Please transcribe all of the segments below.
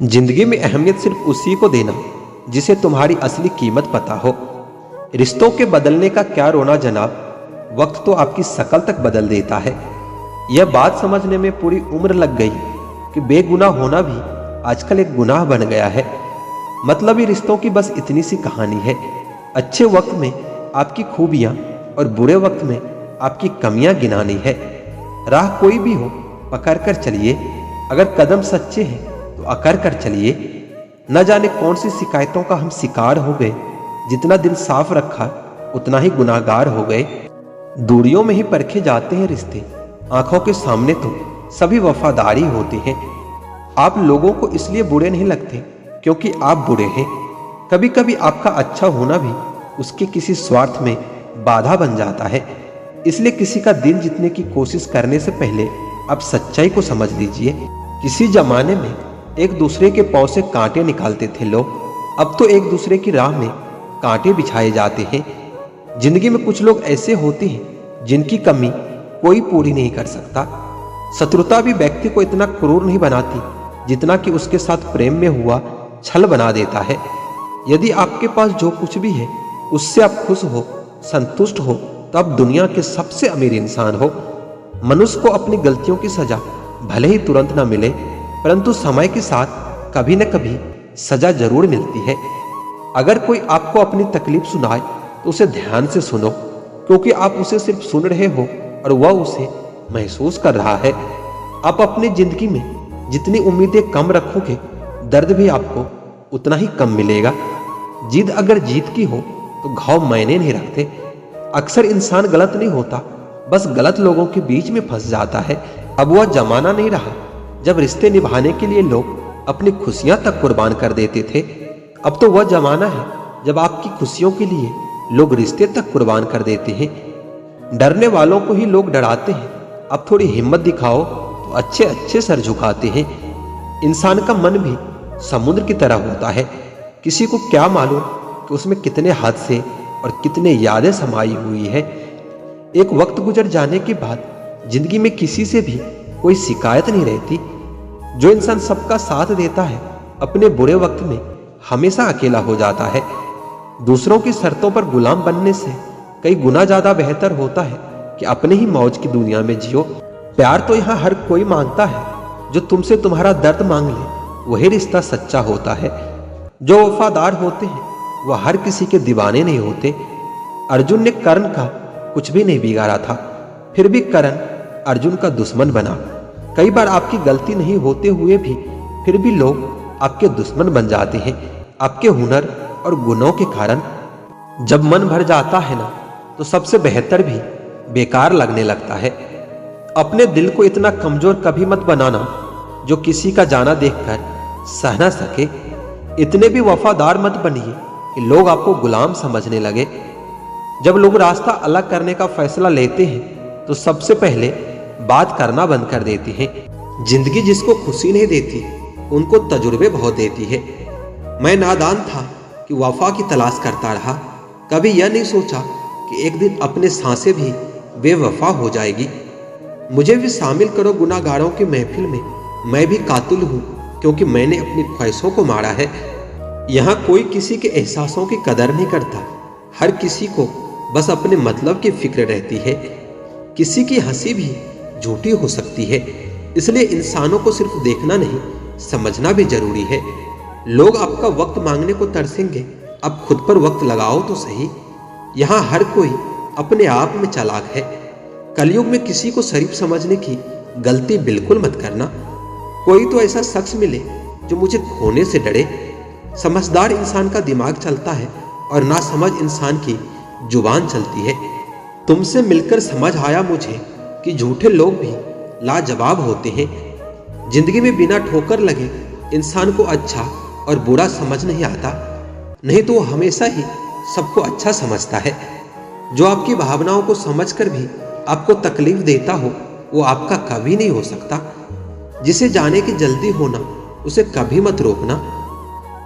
जिंदगी में अहमियत सिर्फ उसी को देना जिसे तुम्हारी असली कीमत पता हो। रिश्तों के बदलने का क्या रोना जनाब, वक्त तो आपकी शकल तक बदल देता है। यह बात समझने में पूरी उम्र लग गई कि बेगुनाह होना भी आजकल एक गुनाह बन गया है। मतलबी रिश्तों की बस इतनी सी कहानी है। अच्छे वक्त में आपकी खूबियां और बुरे वक्त में आपकी कमियां गिनानी है। राह कोई भी हो पकड़ कर चलिए, अगर कदम सच्चे हैं तो अकड़ कर चलिए। न जाने कौन सी शिकायतों का हम शिकार हो गए, जितना दिल साफ रखा उतना ही गुनाहगार हो गए। दूरियों में ही परखे जाते हैं रिश्ते, आंखों के सामने तो सभी वफादारी होते हैं। आप लोगों को इसलिए बुरे नहीं लगते क्योंकि आप बुरे हैं। कभी कभी आपका अच्छा होना भी उसके किसी स्वार्थ में बाधा बन जाता है। इसलिए किसी का दिल जीतने की कोशिश करने से पहले आप सच्चाई को समझ लीजिए। किसी जमाने में एक दूसरे के पांव से कांटे निकालते थे लोग, अब तो एक दूसरे की राह में कांटे बिछाए जाते हैं। जिंदगी में कुछ लोग ऐसे होते हैं जिनकी कमी कोई पूरी नहीं कर सकता। शत्रुता भी व्यक्ति को इतना क्रूर नहीं बनाती जितना कि उसके साथ प्रेम में हुआ छल बना देता है। यदि आपके पास जो कुछ भी है उससे आप खुश हो, संतुष्ट हो, तो आप दुनिया के सबसे अमीर इंसान हो। मनुष्य को अपनी गलतियों की सजा भले ही तुरंत ना मिले, परंतु समय के साथ कभी न कभी सजा जरूर मिलती है। अगर कोई आपको अपनी तकलीफ सुनाए तो उसे ध्यान से सुनो, क्योंकि आप उसे सिर्फ सुन रहे हो और वह उसे महसूस कर रहा है। आप अपनी जिंदगी में जितनी उम्मीदें कम रखोगे, दर्द भी आपको उतना ही कम मिलेगा। जिद अगर जीत की हो तो घाव मायने नहीं रखते। अक्सर इंसान गलत नहीं होता, बस गलत लोगों के बीच में फंस जाता है। अब वह जमाना नहीं रहा जब रिश्ते निभाने के लिए लोग अपनी खुशियां तक कुर्बान कर देते थे। अब तो वह जमाना है जब आपकी खुशियों के लिए लोग रिश्ते तक कुर्बान कर देते हैं। डरने वालों को ही लोग डराते हैं। अब थोड़ी हिम्मत दिखाओ तो अच्छे अच्छे सर झुकाते हैं। इंसान का मन भी समुद्र की तरह होता है। किसी को क्या मालूम कि उसमें कितने हादसे और कितने यादें समाई हुई है। एक वक्त गुजर जाने के बाद जिंदगी में किसी से भी कोई शिकायत नहीं रहती। जो इंसान सबका साथ देता है अपने बुरे वक्त में हमेशा अकेला हो जाता है। दूसरों की शर्तों पर गुलाम बनने से कई गुना ज्यादा बेहतर होता है कि अपने ही मौज की दुनिया में जियो। प्यार तो यहाँ हर कोई मांगता है, जो तुमसे तुम्हारा दर्द मांग ले वही रिश्ता सच्चा होता है। जो वफादार होते हैं वह हर किसी के दीवाने नहीं होते। अर्जुन ने कर्ण का कुछ भी नहीं बिगाड़ा था, फिर भी कर्ण अर्जुन का दुश्मन बना। कई बार आपकी गलती नहीं होते हुए भी फिर भी लोग आपके दुश्मन बन जाते हैं, आपके हुनर और गुणों के कारण। जब मन भर जाता है ना, तो सबसे बेहतर भी बेकार लगने लगता है। अपने दिल को इतना कमजोर कभी मत बनाना जो किसी का जाना देखकर सह ना सके। इतने भी वफादार मत बनिए कि लोग आपको गुलाम समझने लगे। जब लोग रास्ता अलग करने का फैसला लेते हैं तो सबसे पहले बात करना बंद कर देते हैं। जिंदगी जिसको खुशी नहीं देती उनको तजुर्बे बहुत देती है। मैं नादान था कि वफा की तलाश करता रहा, कभी यह नहीं सोचा कि एक दिन अपने सांसें भी बेवफा हो जाएगी। मुझे भी शामिल करो गुनाहगारों की महफिल में। मैं भी कातिल हूँ क्योंकि मैंने अपनी ख्वाहिशों को मारा है। यहाँ कोई किसी के एहसासों की कदर नहीं करता। हर किसी को बस अपने मतलब की फिक्र रहती है। किसी की हंसी भी झूठी हो सकती है, इसलिए इंसानों को सिर्फ देखना नहीं समझना भी जरूरी है। लोग आपका वक्त मांगने को तरसेंगे, अब खुद पर वक्त लगाओ तो सही। यहाँ हर कोई अपने आप में चालाक है। कलयुग में किसी को शरीफ समझने की गलती बिल्कुल मत करना। कोई तो ऐसा शख्स मिले जो मुझे खोने से डरे। समझदार इंसान का दिमाग चलता है और नासमझ इंसान की जुबान चलती है। तुमसे मिलकर समझ आया मुझे कि झूठे लोग भी लाजवाब होते हैं। जिंदगी में बिना ठोकर लगे इंसान को अच्छा और बुरा समझ नहीं आता, नहीं तो वो हमेशा ही सबको अच्छा समझता है। जो आपकी भावनाओं को समझकर भी आपको तकलीफ देता हो वो आपका कभी नहीं हो सकता। जिसे जाने की जल्दी होना उसे कभी मत रोकना।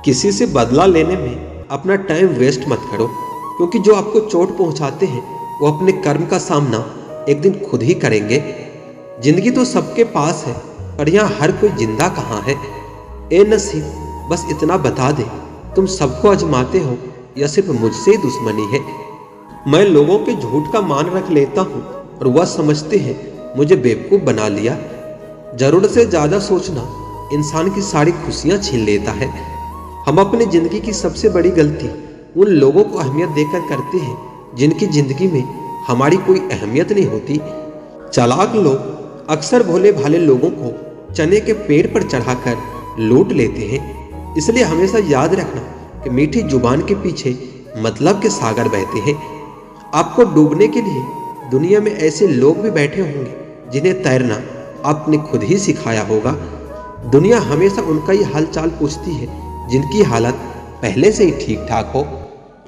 किसी से बदला लेने में अपना टाइम वेस्ट मत करो, क्योंकि जो आपको चोट पहुंचाते हैं वो अपने कर्म का सामना एक दिन खुद ही करेंगे। जिंदगी तो सबके पास है, पर यहाँ हर कोई जिंदा कहाँ है। ए नसीब, बस इतना बता दे, तुम सबको आजमाते हो या सिर्फ मुझसे ही दुश्मनी है? मैं लोगों के झूठ का मान रख लेता हूँ और वह समझते हैं मुझे बेवकूफ़ बना लिया। जरूरत से ज़्यादा सोचना इंसान की सारी खुशियाँ छीन लेता है। हम अपनी ज़िंदगी की सबसे बड़ी गलती उन लोगों को अहमियत देकर करते हैं जिनकी ज़िंदगी में हमारी कोई अहमियत नहीं होती। चालाक लोग अक्सर भोले भाले लोगों को चने के पेड़ पर चढ़ाकर लूट लेते हैं। इसलिए हमेशा याद रखना कि मीठी जुबान के पीछे मतलब के सागर बहते हैं। आपको डूबने के लिए दुनिया में ऐसे लोग भी बैठे होंगे जिन्हें तैरना आपने खुद ही सिखाया होगा। दुनिया हमेशा उनका ही हालचाल पूछती है जिनकी हालत पहले से ही ठीक ठाक हो।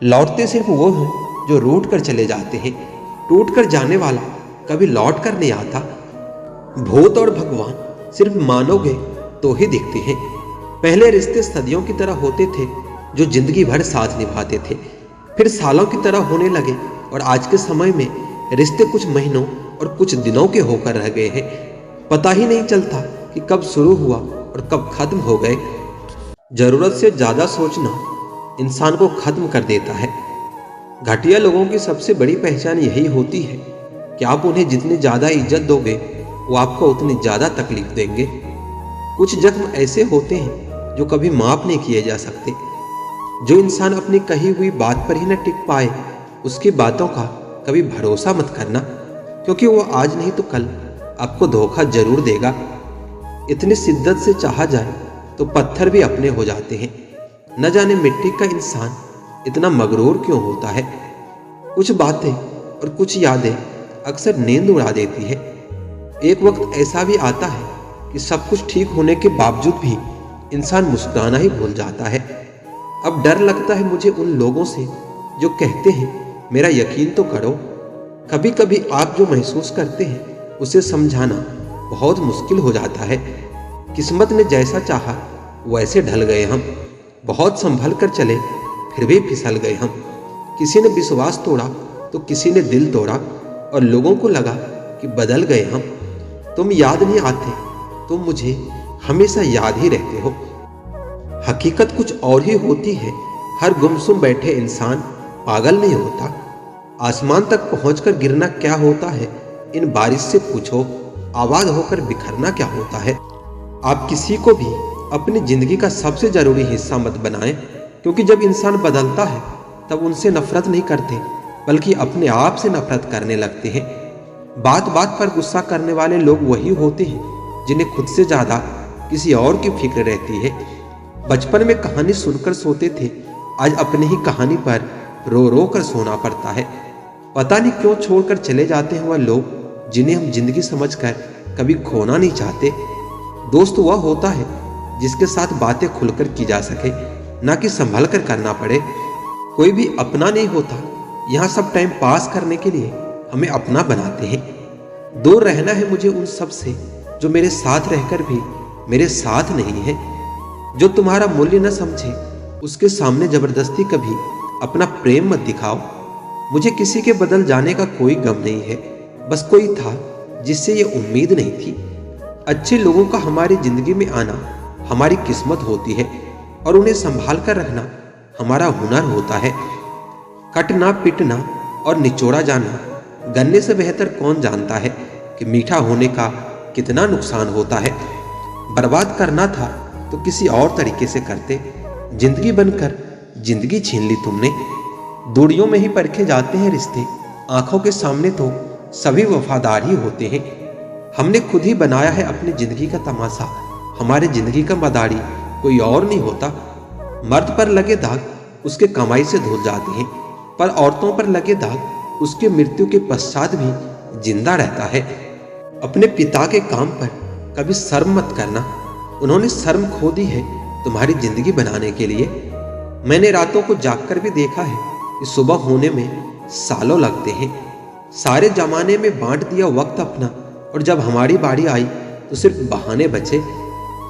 लौटते सिर्फ वो हैं जो रूठ कर चले जाते हैं। टूट कर जाने वाला कभी लौट कर नहीं आता। भूत और भगवान सिर्फ मानोगे तो ही दिखते हैं। पहले रिश्ते सदियों की तरह होते थे जो जिंदगी भर साथ निभाते थे, फिर सालों की तरह होने लगे और आज के समय में रिश्ते कुछ महीनों और कुछ दिनों के होकर रह गए हैं। पता ही नहीं चलता कि कब शुरू हुआ और कब खत्म हो गए। जरूरत से ज्यादा सोचना इंसान को खत्म कर देता है। घटिया लोगों की सबसे बड़ी पहचान यही होती है कि आप उन्हें जितनी ज्यादा इज्जत दोगे वो आपको उतनी ज्यादा तकलीफ देंगे। कुछ जख्म ऐसे होते हैं जो कभी माफ नहीं किए जा सकते। जो इंसान अपनी कही हुई बात पर ही न टिक पाए उसकी बातों का कभी भरोसा मत करना, क्योंकि वो आज नहीं तो कल आपको धोखा जरूर देगा। इतनी शिद्दत से चाहा जाए तो पत्थर भी अपने हो जाते हैं। न जाने मिट्टी का इंसान इतना मगरूर क्यों होता है। कुछ बातें और कुछ यादें अक्सर नींद उड़ा देती है। एक वक्त ऐसा भी आता है कि सब कुछ ठीक होने के बावजूद भी इंसान मुस्कुराना ही भूल जाता है। अब डर लगता है मुझे उन लोगों से जो कहते हैं मेरा यकीन तो करो। कभी कभी आप जो महसूस करते हैं उसे समझाना बहुत मुश्किल हो जाता है। किस्मत ने जैसा चाहा वैसे ढल गए हम। बहुत संभल कर चले फिर भी फिसल गए हम। किसी ने विश्वास तोड़ा तो किसी ने दिल तोड़ा और लोगों को लगा कि बदल गए हम। तुम याद नहीं आते, तुम मुझे हमेशा याद ही रहते हो। हकीकत कुछ और ही होती है। हर गुमसुम बैठे इंसान पागल नहीं होता। आसमान तक पहुंचकर गिरना क्या होता है इन बारिश से पूछो। आबाद होकर बिखरना क्या होता है। आप किसी को भी अपनी जिंदगी का सबसे जरूरी हिस्सा मत बनाएं, क्योंकि जब इंसान बदलता है तब उनसे नफरत नहीं करते बल्कि अपने आप से नफरत करने लगते हैं। बात बात पर गुस्सा करने वाले लोग वही होते हैं जिन्हें खुद से ज्यादा किसी और की फिक्र रहती है। बचपन में कहानी सुनकर सोते थे, आज अपनी ही कहानी पर रो रो कर सोना पड़ता है। पता नहीं क्यों छोड़कर चले जाते हैं वह लोग जिन्हें हम जिंदगी समझकर कभी खोना नहीं चाहते। दोस्त वह होता है जिसके साथ बातें खुलकर की जा सके, ना कि संभल कर करना पड़े। कोई भी अपना नहीं होता। यहाँ सब टाइम पास करने के लिए हमें अपना बनाते हैं। दूर रहना है मुझे उन सब से जो मेरे साथ रहकर भी मेरे साथ नहीं है। जो तुम्हारा मूल्य न समझे उसके सामने जबरदस्ती कभी अपना प्रेम मत दिखाओ। मुझे किसी के बदल जाने का कोई गम नहीं है, बस कोई था जिससे ये उम्मीद नहीं थी। अच्छे लोगों का हमारी जिंदगी में आना हमारी किस्मत होती है और उन्हें संभाल कर रखना हमारा हुनर होता है। कटना पिटना और निचोड़ा जाना गन्ने से बेहतर कौन जानता है कि मीठा होने का कितना नुकसान होता है। बर्बाद करना था तो किसी और तरीके से करते। जिंदगी बनकर जिंदगी छीन ली तुमने। दूरियों में ही परखे जाते हैं रिश्ते, आंखों के सामने तो सभी वफादार ही होते हैं। हमने खुद ही बनाया है अपनी जिंदगी का तमाशा। हमारी जिंदगी का मदारी कोई और नहीं होता। मर्द पर लगे दाग उसके कमाई से धुल जाते हैं, पर औरतों पर लगे दाग उसके मृत्यु के पश्चात भी जिंदा रहता है। अपने पिता के काम पर कभी शर्म मत करना। उन्होंने शर्म खो दी है तुम्हारी जिंदगी बनाने के लिए। मैंने रातों को जागकर भी देखा है कि सुबह होने में सालों लगते हैं। सारे जमाने में बांट दिया वक्त अपना, और जब हमारी बारी आई तो सिर्फ बहाने बचे।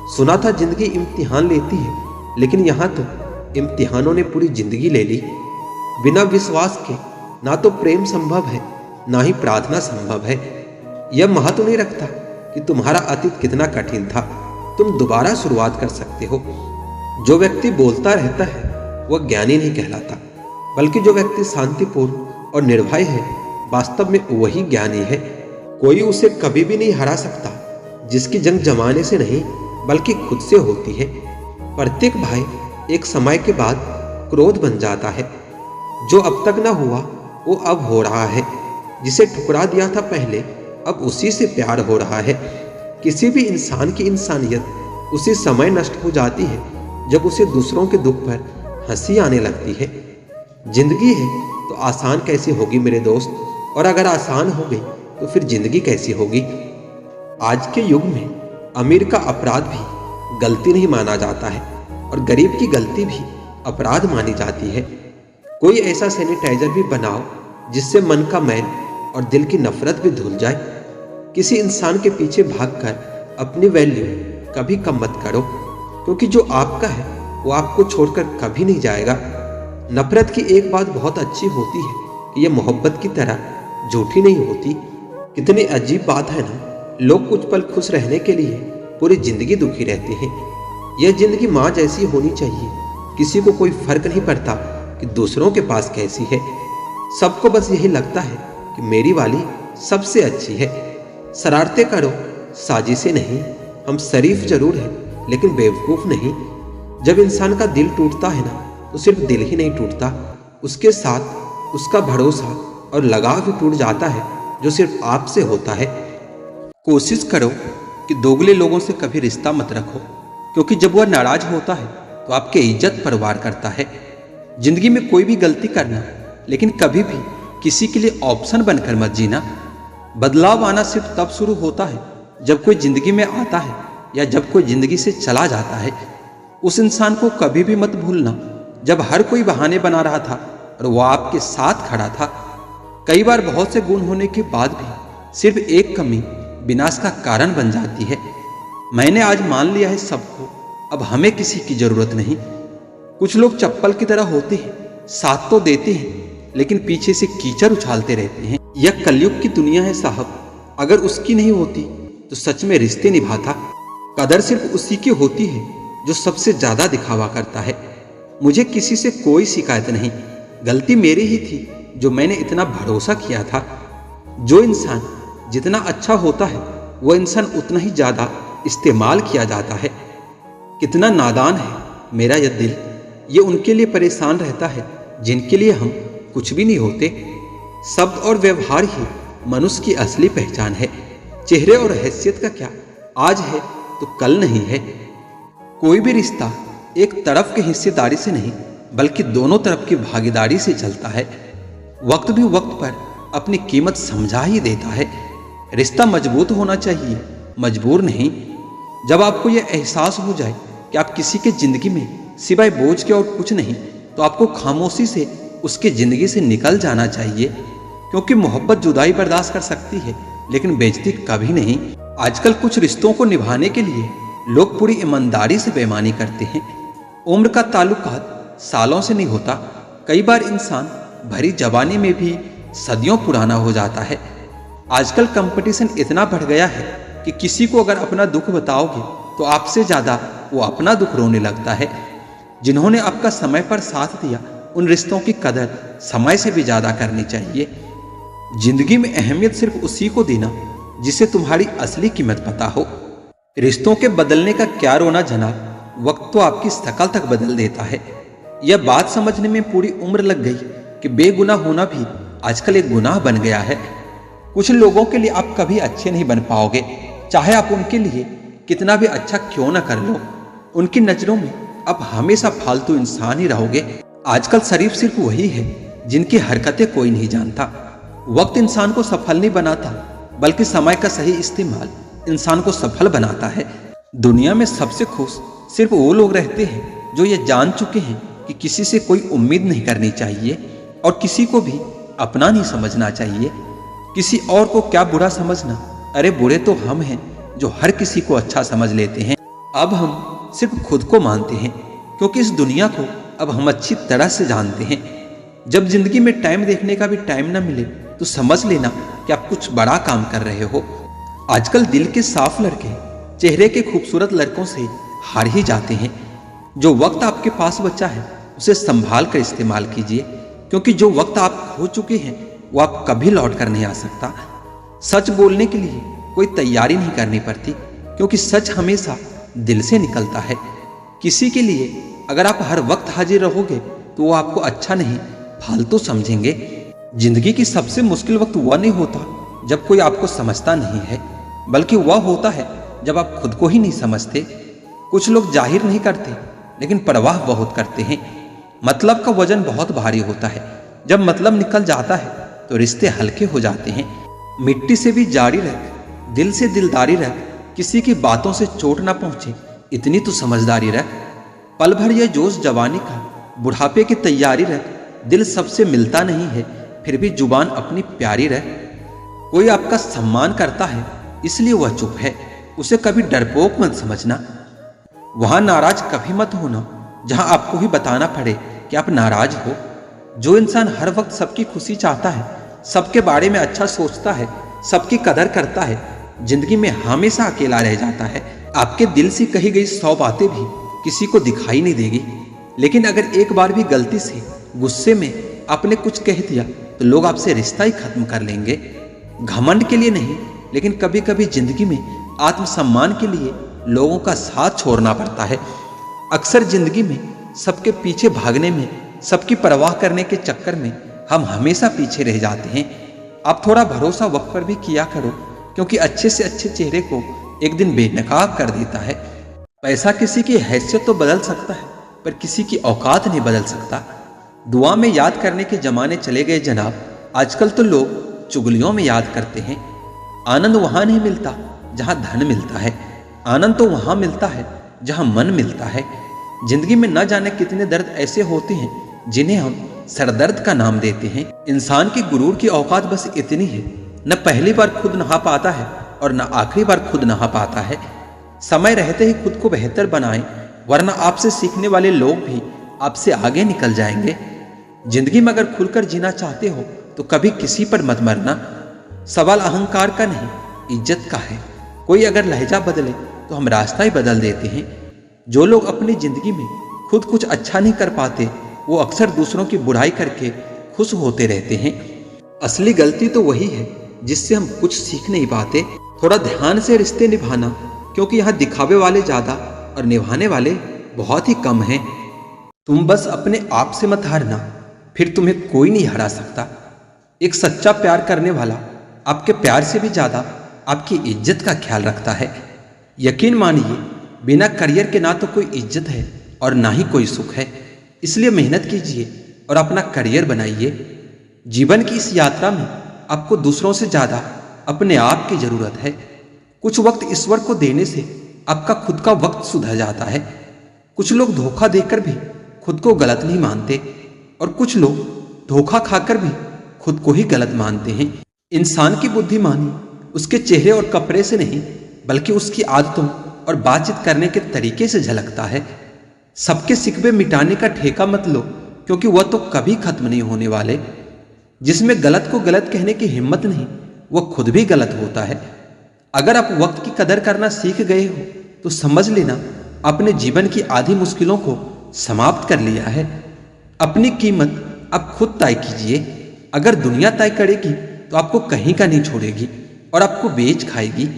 सुना था जिंदगी इम्तिहान लेती है, लेकिन यहाँ तो इम्तिहानों ने पूरी जिंदगी ले ली। बिना विश्वास के ना तो प्रेम संभव है ना ही प्रार्थना संभव है। यह महत्व नहीं रखता कि तुम्हारा अतीत कितना कठिन था, तुम दोबारा शुरुआत कर सकते हो। जो व्यक्ति बोलता रहता है वह ज्ञानी नहीं कहलाता, बल्कि जो व्यक्ति शांतिपूर्ण और निर्भय है वास्तव में वही ज्ञानी है। कोई उसे कभी भी नहीं हरा सकता जिसकी जंग जमाने से नहीं बल्कि खुद से होती है। प्रत्येक भय एक समय के बाद क्रोध बन जाता है। जो अब तक न हुआ वो अब हो रहा है। जिसे ठुकरा दिया था पहले, अब उसी से प्यार हो रहा है। किसी भी इंसान की इंसानियत उसी समय नष्ट हो जाती है जब उसे दूसरों के दुख पर हंसी आने लगती है। जिंदगी है तो आसान कैसी होगी मेरे दोस्त, और अगर आसान हो गई तो फिर जिंदगी कैसी होगी। आज के युग में अमीर का अपराध भी गलती नहीं माना जाता है और गरीब की गलती भी अपराध मानी जाती है। कोई ऐसा सैनिटाइजर भी बनाओ जिससे मन का मैल और दिल की नफरत भी धुल जाए। किसी इंसान के पीछे भागकर अपनी वैल्यू कभी कम मत करो, क्योंकि जो आपका है वो आपको छोड़कर कभी नहीं जाएगा। नफरत की एक बात बहुत अच्छी होती है कि यह मोहब्बत की तरह झूठी नहीं होती। कितनी अजीब बात है ना, लोग कुछ पल खुश रहने के लिए पूरी जिंदगी दुखी रहते हैं। यह जिंदगी माँ जैसी होनी चाहिए। किसी को कोई फर्क नहीं पड़ता कि दूसरों के पास कैसी है। सबको बस यही लगता है कि मेरी वाली सबसे अच्छी है। शरारतें करो, साजिशें नहीं। हम शरीफ जरूर हैं लेकिन बेवकूफ़ नहीं। जब इंसान का दिल टूटता है ना, तो सिर्फ दिल ही नहीं टूटता, उसके साथ उसका भरोसा और लगाव भी टूट जाता है, जो सिर्फ आपसे होता है। कोशिश करो कि दोगले लोगों से कभी रिश्ता मत रखो, क्योंकि जब वह नाराज होता है तो आपकी इज्जत पर वार करता है। जिंदगी में कोई भी गलती करना, लेकिन कभी भी किसी के लिए ऑप्शन बनकर मत जीना। बदलाव आना सिर्फ तब शुरू होता है जब कोई जिंदगी में आता है या जब कोई जिंदगी से चला जाता है। उस इंसान को कभी भी मत भूलना जब हर कोई बहाने बना रहा था और वह आपके साथ खड़ा था। कई बार बहुत से गुण होने के बाद भी सिर्फ एक कमी विनाश का कारण बन जाती है। मैंने आज मान लिया है सबको, अब हमें किसी की जरूरत नहीं। कुछ लोग चप्पल की तरह होते हैं, साथ तो देते हैं लेकिन पीछे से कीचड़ उछालते रहते हैं। यह कलयुग की दुनिया है साहब, अगर उसकी नहीं होती तो सच में रिश्ते निभाता। कदर सिर्फ उसी की होती है जो सबसे ज्यादा दिखावा करता है। मुझे किसी से कोई शिकायत नहीं, गलती मेरी ही थी जो मैंने इतना भरोसा किया था। जो इंसान जितना अच्छा होता है वह इंसान उतना ही ज्यादा इस्तेमाल किया जाता है। कितना नादान है मेरा यह दिल, ये उनके लिए परेशान रहता है जिनके लिए हम कुछ भी नहीं होते। शब्द और व्यवहार ही मनुष्य की असली पहचान है। चेहरे और हैसियत का क्या, आज है तो कल नहीं है। कोई भी रिश्ता एक तरफ की हिस्सेदारी से नहीं बल्कि दोनों तरफ की भागीदारी से चलता है। वक्त भी वक्त पर अपनी कीमत समझा ही देता है। रिश्ता मजबूत होना चाहिए, मजबूर नहीं। जब आपको यह एहसास हो जाए कि आप किसी के जिंदगी में सिवाय बोझ के और कुछ नहीं, तो आपको खामोशी से उसकी जिंदगी से निकल जाना चाहिए, क्योंकि मोहब्बत जुदाई बर्दाश्त कर सकती है लेकिन बेइज्जती कभी नहीं। आजकल कुछ रिश्तों को निभाने के लिए लोग पूरी ईमानदारी से बेईमानी करते हैं। उम्र का ताल्लुकात सालों से नहीं होता। कई बार इंसान भरी जवानी में भी सदियों पुराना हो जाता है। आजकल कंपटीशन इतना बढ़ गया है कि किसी को अगर अपना दुख बताओगे तो आपसे ज्यादा वो अपना दुख रोने लगता है। जिन्होंने आपका समय पर साथ दिया, उन रिश्तों की कदर समय से भी ज्यादा करनी चाहिए। जिंदगी में अहमियत सिर्फ उसी को देना जिसे तुम्हारी असली कीमत पता हो। रिश्तों के बदलने का क्या रोना जनाब, वक्त तो आपकी शकल तक बदल देता है। यह बात समझने में पूरी उम्र लग गई कि बेगुनाह होना भी आजकल एक गुनाह बन गया है। कुछ लोगों के लिए आप कभी अच्छे नहीं बन पाओगे, चाहे आप उनके लिए कितना भी अच्छा क्यों ना कर लो। उनकी नजरों में आप हमेशा फालतू इंसान ही रहोगे। आजकल शरीफ सिर्फ वही है जिनकी हरकतें कोई नहीं जानता। वक्त इंसान को सफल नहीं बनाता, बल्कि समय का सही इस्तेमाल इंसान को सफल बनाता है। दुनिया में सबसे खुश सिर्फ वो लोग रहते हैं जो ये जान चुके हैं कि किसी से कोई उम्मीद नहीं करनी चाहिए और किसी को भी अपना नहीं समझना चाहिए। किसी और को क्या बुरा समझना, अरे बुरे तो हम हैं जो हर किसी को अच्छा समझ लेते हैं। अब हम सिर्फ खुद को मानते हैं, क्योंकि इस दुनिया को अब हम अच्छी तरह से जानते हैं। जब जिंदगी में टाइम देखने का भी टाइम ना मिले तो समझ लेना कि आप कुछ बड़ा काम कर रहे हो। आजकल दिल के साफ लड़के चेहरे के खूबसूरत लड़कों से हार ही जाते हैं। जो वक्त आपके पास बचा है उसे संभाल कर इस्तेमाल कीजिए, क्योंकि जो वक्त आप खो चुके हैं वो आप कभी लौट कर नहीं आ सकता। सच बोलने के लिए कोई तैयारी नहीं करनी पड़ती, क्योंकि सच हमेशा दिल से निकलता है। किसी के लिए अगर आप हर वक्त हाजिर रहोगे तो वो आपको अच्छा नहीं, फालतू समझेंगे। जिंदगी की सबसे मुश्किल वक्त वह नहीं होता जब कोई आपको समझता नहीं है, बल्कि वह होता है जब आप खुद को ही नहीं समझते। कुछ लोग जाहिर नहीं करते, लेकिन परवाह बहुत करते हैं। मतलब का वजन बहुत भारी होता है। जब मतलब निकल जाता है तो रिश्ते हल्के हो जाते हैं। मिट्टी से भी जारी रख, दिल से दिलदारी रख, किसी की बातों से चोट ना पहुंचे, इतनी तो समझदारी रख। पल भर यह जोश जवानी का, बुढ़ापे की तैयारी रख। दिल सबसे मिलता नहीं है, फिर भी जुबान अपनी प्यारी रख। कोई आपका सम्मान करता है इसलिए वह चुप है, उसे कभी डरपोक मत समझना। वहां नाराज कभी मत होना जहां आपको ही बताना पड़े कि आप नाराज हो। जो इंसान हर वक्त सबकी खुशी चाहता है, सबके बारे में अच्छा सोचता है, सबकी कदर करता है, जिंदगी में हमेशा अकेला रह जाता है। आपके दिल से कही गई 100 बातें भी किसी को दिखाई नहीं देगी, लेकिन अगर एक बार भी गलती से गुस्से में आपने कुछ कह दिया तो लोग आपसे रिश्ता ही खत्म कर लेंगे। घमंड के लिए नहीं, लेकिन कभी कभी जिंदगी में आत्मसम्मान के लिए लोगों का साथ छोड़ना पड़ता है। अक्सर जिंदगी में सबके पीछे भागने में, सबकी परवाह करने के चक्कर में हम हमेशा पीछे रह जाते हैं। आप थोड़ा भरोसा वक्त पर भी किया करो, क्योंकि अच्छे से अच्छे चेहरे को एक दिन बेनकाब कर देता है। पैसा किसी की हैसियत तो बदल सकता है, पर किसी की औकात नहीं बदल सकता। दुआ में याद करने के जमाने चले गए जनाब। आजकल तो लोग चुगलियों में याद करते हैं। आनंद वहां नहीं मिलता जहां धन मिलता है, आनंद तो वहां मिलता है जहां मन मिलता है। जिंदगी में न जाने कितने दर्द ऐसे होते हैं जिन्हें हम सरदर्द का नाम देते हैं। इंसान की गुरूर की औकात बस इतनी है, न पहली बार खुद नहा पाता है और न आखिरी बार खुद नहा पाता है। समय रहते ही खुद को बेहतर बनाएं, वरना आपसे सीखने वाले लोग भी आपसे आगे निकल जाएंगे। जिंदगी में अगर खुलकर जीना चाहते हो तो कभी किसी पर मत मरना। सवाल अहंकार का नहीं, इज्जत का है। कोई अगर लहजा बदले तो हम रास्ता ही बदल देते हैं। जो लोग अपनी जिंदगी में खुद कुछ अच्छा नहीं कर पाते, वो अक्सर दूसरों की बुराई करके खुश होते रहते हैं। असली गलती तो वही है जिससे हम कुछ सीख नहीं पाते। थोड़ा ध्यान से रिश्ते निभाना, क्योंकि यहाँ दिखावे वाले ज्यादा और निभाने वाले बहुत ही कम हैं। तुम बस अपने आप से मत हारना, फिर तुम्हें कोई नहीं हरा सकता। एक सच्चा प्यार करने वाला आपके प्यार से भी ज्यादा आपकी इज्जत का ख्याल रखता है। यकीन मानिए, बिना करियर के ना तो कोई इज्जत है और ना ही कोई सुख है। इसलिए मेहनत कीजिए और अपना करियर बनाइए। जीवन की इस यात्रा में आपको दूसरों से ज्यादा अपने आप की जरूरत है। कुछ वक्त ईश्वर को देने से आपका खुद का वक्त सुधर जाता है। कुछ लोग धोखा देकर भी खुद को गलत नहीं मानते, और कुछ लोग धोखा खाकर भी खुद को ही गलत मानते हैं। इंसान की बुद्धिमानी उसके चेहरे और कपड़े से नहीं, बल्कि उसकी आदतों और बातचीत करने के तरीके से झलकता है। सबके सिकवे मिटाने का ठेका मत लो, क्योंकि वह तो कभी खत्म नहीं होने वाले। जिसमें गलत को गलत कहने की हिम्मत नहीं, वह खुद भी गलत होता है। अगर आप वक्त की कदर करना सीख गए हो तो समझ लेना अपने जीवन की आधी मुश्किलों को समाप्त कर लिया है। अपनी कीमत आप खुद तय कीजिए। अगर दुनिया तय करेगी तो आपको कहीं का नहीं छोड़ेगी और आपको बेच खाएगी।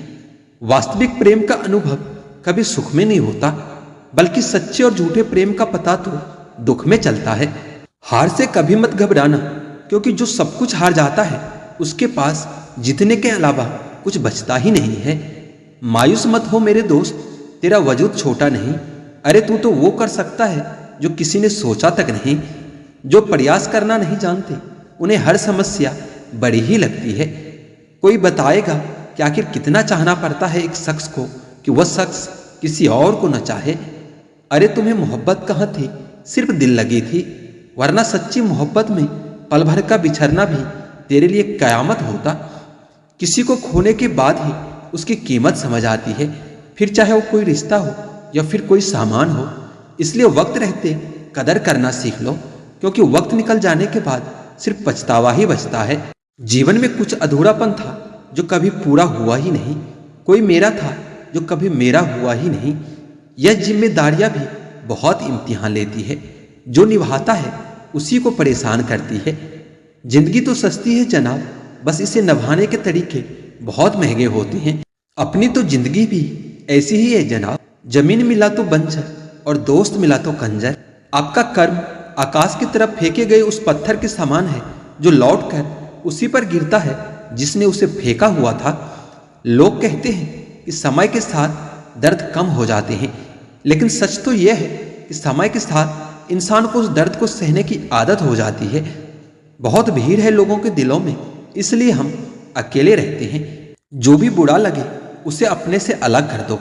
वास्तविक प्रेम का अनुभव कभी सुख में नहीं होता, बल्कि सच्चे और झूठे प्रेम का पता तो दुख में चलता है। हार से कभी मत घबराना, क्योंकि जो सब कुछ हार जाता है उसके पास जीतने के अलावा कुछ बचता ही नहीं है। मायूस मत हो मेरे दोस्त, तेरा वजूद छोटा नहीं। अरे तू तो वो कर सकता है जो किसी ने सोचा तक नहीं। जो प्रयास करना नहीं जानते उन्हें हर समस्या बड़ी ही लगती है। कोई बताएगा कि आखिर कितना चाहना पड़ता है एक शख्स को कि वह शख्स किसी और को न चाहे। अरे तुम्हें मोहब्बत कहाँ थी, सिर्फ दिल लगी थी, वरना सच्ची मोहब्बत में पल भर का बिछड़ना भी तेरे लिए कयामत होता। किसी को खोने के बाद ही उसकी कीमत समझ आती है, फिर चाहे वो कोई रिश्ता हो या फिर कोई सामान हो। इसलिए वक्त रहते कदर करना सीख लो, क्योंकि वक्त निकल जाने के बाद सिर्फ पछतावा ही बचता है। जीवन में कुछ अधूरापन था जो कभी पूरा हुआ ही नहीं। कोई मेरा था जो कभी मेरा हुआ ही नहीं। यह जिम्मेदारियां भी बहुत इम्तिहान लेती है, जो निभाता है उसी को परेशान करती है। जिंदगी तो सस्ती है जनाब, बस इसे निभाने के तरीके बहुत महंगे होते हैं। अपनी तो जिंदगी भी ऐसी ही है जनाब, जमीन मिला तो बंजर और दोस्त मिला तो कंजर। आपका कर्म आकाश की तरफ फेंके गए उस पत्थर के समान है जो लौट कर उसी पर गिरता है जिसने उसे फेंका हुआ था। लोग कहते हैं कि समय के साथ दर्द कम हो जाते हैं, लेकिन सच तो यह है कि समय के साथ इंसान को उस दर्द को सहने की आदत हो जाती है। बहुत भीड़ है लोगों के दिलों में, इसलिए हम अकेले रहते हैं। जो भी बुरा लगे उसे अपने से अलग कर दो,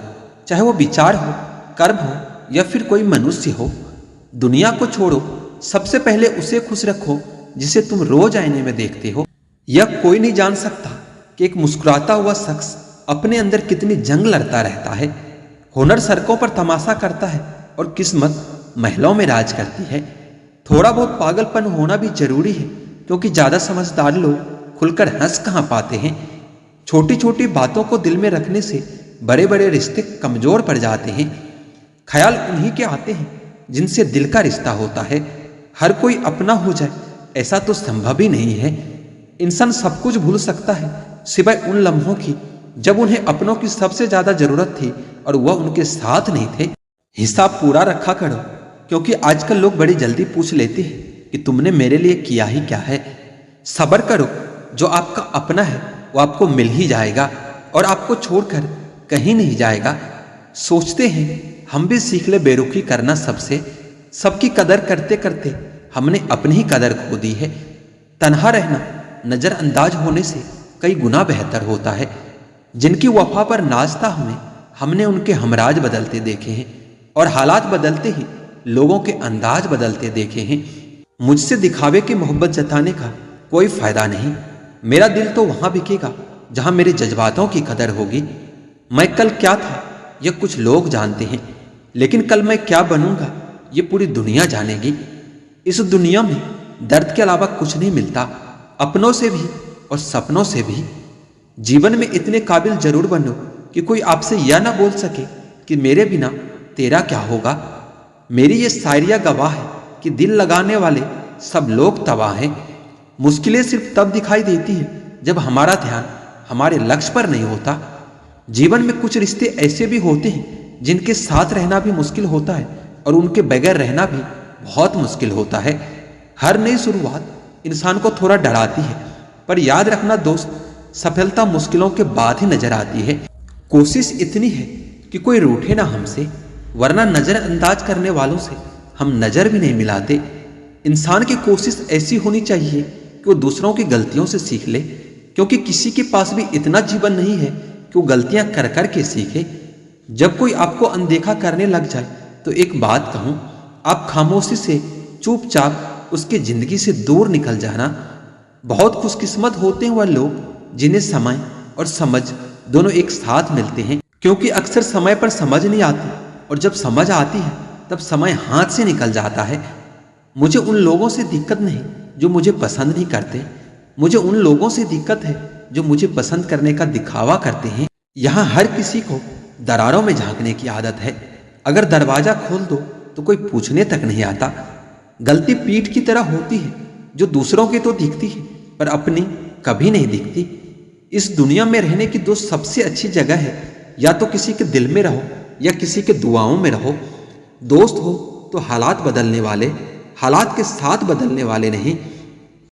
चाहे वो विचार हो, कर्म हो या फिर कोई मनुष्य हो। दुनिया को छोड़ो, सबसे पहले उसे खुश रखो जिसे तुम रोज आईने में देखते हो। यह कोई नहीं जान सकता कि एक मुस्कुराता हुआ शख्स अपने अंदर कितनी जंग लड़ता रहता है। हुनर सड़कों पर तमाशा करता है और किस्मत महलों में राज करती है। थोड़ा बहुत पागलपन होना भी जरूरी है, क्योंकि ज्यादा समझदार लोग खुलकर हंस कहाँ पाते हैं। छोटी छोटी बातों को दिल में रखने से बड़े बड़े रिश्ते कमजोर पड़ जाते हैं। ख्याल उन्हीं के आते हैं जिनसे दिल का रिश्ता होता है। हर कोई अपना हो जाए ऐसा तो संभव ही नहीं है। इंसान सब कुछ भूल सकता है सिवाय उन लम्हों की जब उन्हें अपनों की सबसे ज्यादा जरूरत थी और वह उनके साथ नहीं थे। हिसाब पूरा रखा करो, क्योंकि आजकल लोग बड़ी जल्दी पूछ लेते हैं कि तुमने मेरे लिए किया ही क्या है। सब्र करो, जो आपका अपना है वो आपको मिल ही जाएगा और आपको छोड़कर कहीं नहीं जाएगा। सोचते हैं हम भी सीख ले बेरुखी करना सबसे, सबकी कदर करते करते हमने अपनी ही कदर खो दी है। तन्हा रहना नजरअंदाज होने से कई गुना बेहतर होता है। जिनकी वफा पर नाज था हमने उनके हमराज बदलते देखे हैं, और हालात बदलते ही लोगों के अंदाज बदलते देखे हैं। मुझसे दिखावे की मोहब्बत जताने का कोई फायदा नहीं। मेरा दिल तो वहां बिकेगा जहां मेरे जज्बातों की कदर होगी। मैं कल क्या था यह कुछ लोग जानते हैं, लेकिन कल मैं क्या बनूंगा ये पूरी दुनिया जानेगी। इस दुनिया में दर्द के अलावा कुछ नहीं मिलता, अपनों से भी और सपनों से भी। जीवन में इतने काबिल जरूर बनो कि कोई आपसे यह ना बोल सके कि मेरे बिना तेरा क्या होगा। मेरी ये शायरिया गवाह है कि दिल लगाने वाले सब लोग तबाह हैं। मुश्किलें सिर्फ तब दिखाई देती है जब हमारा ध्यान हमारे लक्ष्य पर नहीं होता। जीवन में कुछ रिश्ते ऐसे भी होते हैं जिनके साथ रहना भी मुश्किल होता है और उनके बगैर रहना भी बहुत मुश्किल होता है। हर नई शुरुआत इंसान को थोड़ा डराती है, पर याद रखना दोस्त, सफलता मुश्किलों के बाद ही नजर आती है। कोशिश इतनी है कि कोई रूठे ना हमसे, वरना नजरअंदाज करने वालों से हम नजर भी नहीं मिलाते। इंसान की कोशिश ऐसी होनी चाहिए कि वो दूसरों की गलतियों से सीख ले, क्योंकि किसी के पास भी इतना जीवन नहीं है कि वो गलतियां कर कर के सीखे। जब कोई आपको अनदेखा करने लग जाए तो एक बात कहूं, आप खामोशी से चुपचाप उसकी जिंदगी से दूर निकल जाना। बहुत खुशकिस्मत होते हैं वह लोग जिन्हें समय और समझ दोनों एक साथ मिलते हैं, क्योंकि अक्सर समय पर समझ नहीं आती और जब समझ आती है तब समय हाथ से निकल जाता है। मुझे उन लोगों से दिक्कत नहीं जो मुझे पसंद नहीं करते, मुझे उन लोगों से दिक्कत है जो मुझे पसंद करने का दिखावा करते हैं। यहाँ हर किसी को दरारों में झांकने की आदत है। अगर दरवाजा खोल दो तो कोई पूछने तक नहीं आता। गलती पीठ की तरह होती है जो दूसरों की तो दिखती है पर अपनी कभी नहीं दिखती। इस दुनिया में रहने की दो सबसे अच्छी जगह है, या तो किसी के दिल में रहो या किसी के दुआओं में रहो। दोस्त हो तो हालात बदलने वाले, हालात के साथ बदलने वाले नहीं।